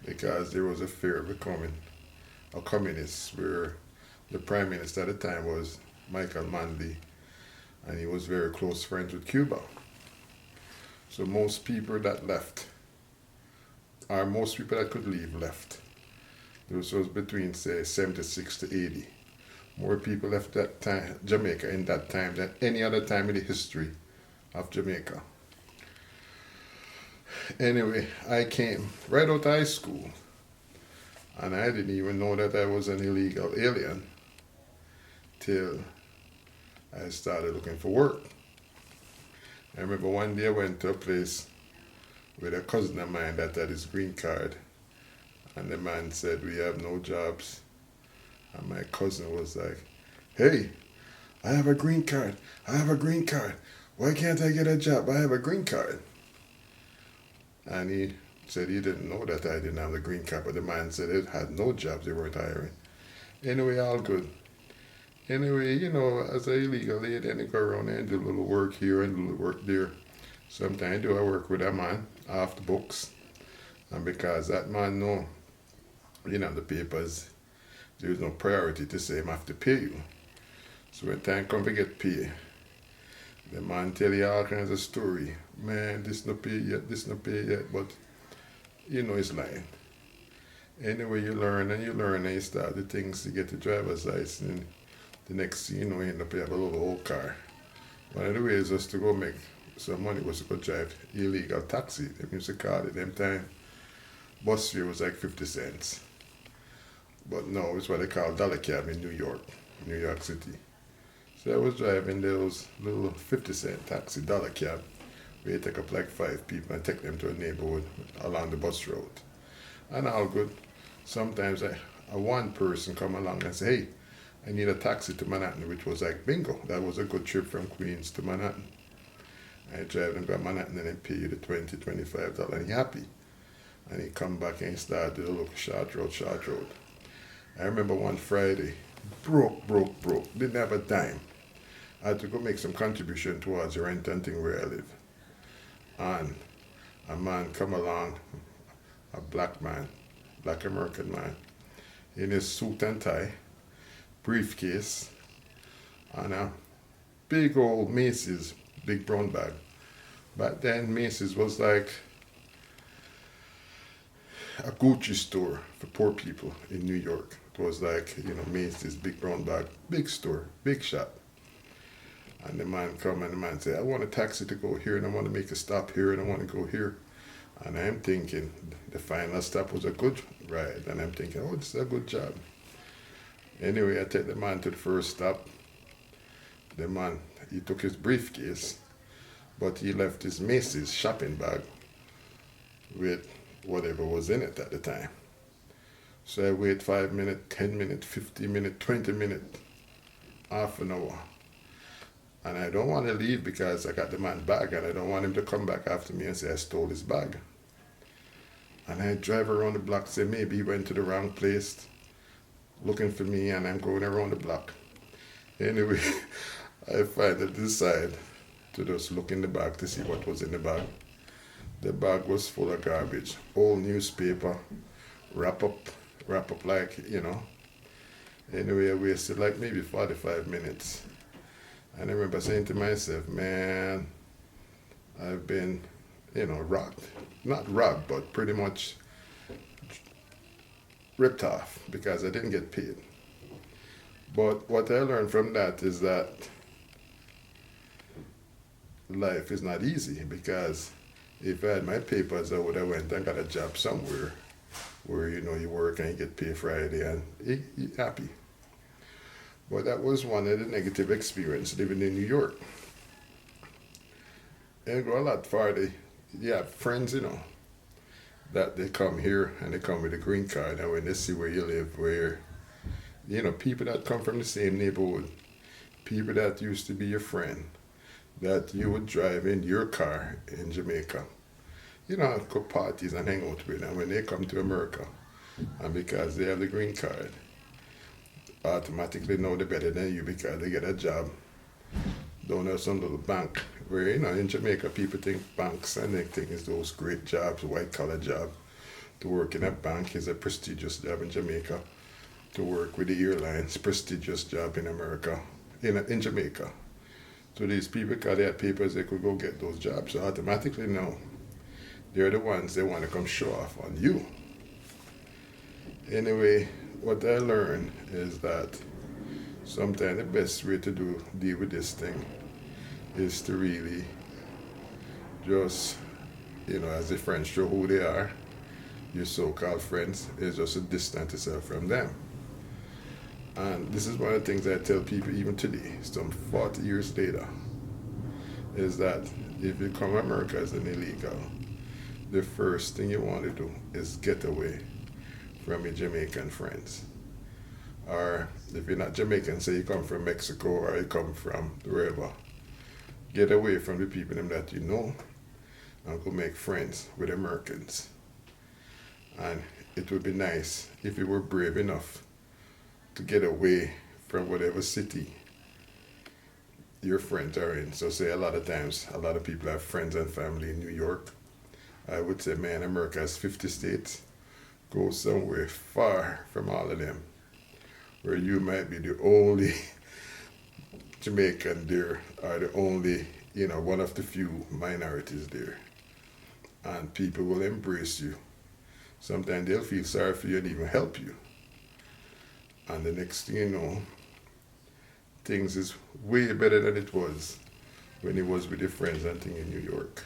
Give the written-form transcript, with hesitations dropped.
because there was a fear of becoming a communist where the prime minister at the time was Michael Manley, and he was very close friends with Cuba. So most people that left, or most people that could leave, left. This was between say 76 to 80. More people left that time Jamaica in that time than any other time in the history of Jamaica. Anyway, I came right out of high school, and I didn't even know that I was an illegal alien till I started looking for work. I remember one day I went to a place with a cousin of mine that had his green card, and the man said, "We have no jobs." And my cousin was like, "Hey, I have a green card. I have a green card. Why can't I get a job? I have a green card." And he said he didn't know that I didn't have the green card, but the man said it had no jobs, they weren't hiring. Anyway, all good. Anyway, as an illegal alien, I go around and do a little work here and a little work there. Sometimes I work with a man off the books. And because that man know, the papers, there's no priority to say I have to pay you. So when time comes to get paid, the man tell you all kinds of story. Man, this no pay yet, this no pay yet, but he's lying. Anyway, you learn and you start the things to get the driver's license. And the next thing you know, you end up have a little old car. One of the ways was to go make some money was to go drive illegal taxi. They used to call it them time. Bus fare was like 50 cents. But no, it's what they call dollar cab in New York City. So I was driving those little 50-cent taxi dollar cab where you take up like 5 people and take them to a neighborhood along the bus road. And all good. Sometimes a one person come along and say, "Hey, I need a taxi to Manhattan," which was like bingo. That was a good trip from Queens to Manhattan. I drive them to Manhattan and then pay you the $20, $25 and he happy. And he come back and he start to look short road. I remember one Friday, broke, didn't have a dime. I had to go make some contribution towards the rent and thing where I live. And a man come along, a black American man, in his suit and tie, briefcase, and a big old Macy's big brown bag. Back then Macy's was like a Gucci store for poor people in New York. It was like, Macy's big brown bag, big store, big shop. And the man come and the man say, "I want a taxi to go here and I want to make a stop here and I want to go here." And I'm thinking the final stop was a good ride. And I'm thinking, oh, this is a good job. Anyway, I take the man to the first stop. The man, he took his briefcase, but he left his Macy's shopping bag with whatever was in it at the time. So I wait 5 minutes, 10 minutes, 15 minutes, 20 minutes, half an hour. And I don't want to leave because I got the man bag and I don't want him to come back after me and say I stole his bag. And I drive around the block, say maybe he went to the wrong place looking for me and I'm going around the block. Anyway, I finally decide to just look in the bag to see what was in the bag. The bag was full of garbage, old newspaper, wrap up like, Anyway, I wasted like maybe 45 minutes. And I remember saying to myself, man, I've been, robbed. Not robbed, but pretty much ripped off because I didn't get paid. But what I learned from that is that life is not easy because if I had my papers, I would have went and got a job somewhere where, you work and you get paid Friday and you're happy. But that was one of the negative experiences living in New York. And go a lot farther. You have friends, that they come here and they come with a green card, and when they see where you live, where, people that come from the same neighborhood, people that used to be your friend, that you would drive in your car in Jamaica, go parties and hang out with, and when they come to America, and because they have the green card, automatically know they're better than you because they get a job down at some little bank where, in Jamaica people think banks and they think it's those great jobs, white collar jobs. To work in a bank is a prestigious job in Jamaica. To work with the airlines, prestigious job in America, in Jamaica. So these people, because they had papers, they could go get those jobs. So automatically now, they're the ones they want to come show off on you. Anyway, what I learned is that sometimes the best way to deal with this thing is to really just, as the friends show who they are, your so-called friends, is just to distance yourself from them. And this is one of the things I tell people even today, some 40 years later, is that if you come to America as an illegal, the first thing you want to do is get away from your Jamaican friends. Or if you're not Jamaican, say you come from Mexico or you come from wherever, get away from the people that you know and go make friends with Americans. And it would be nice if you were brave enough to get away from whatever city your friends are in. So say a lot of times, a lot of people have friends and family in New York. I would say, man, America has 50 states. Go somewhere far from all of them, where you might be the only Jamaican there, or the only, one of the few minorities there. And people will embrace you. Sometimes they'll feel sorry for you and even help you. And the next thing you know, things is way better than it was when he was with your friends and thing in New York.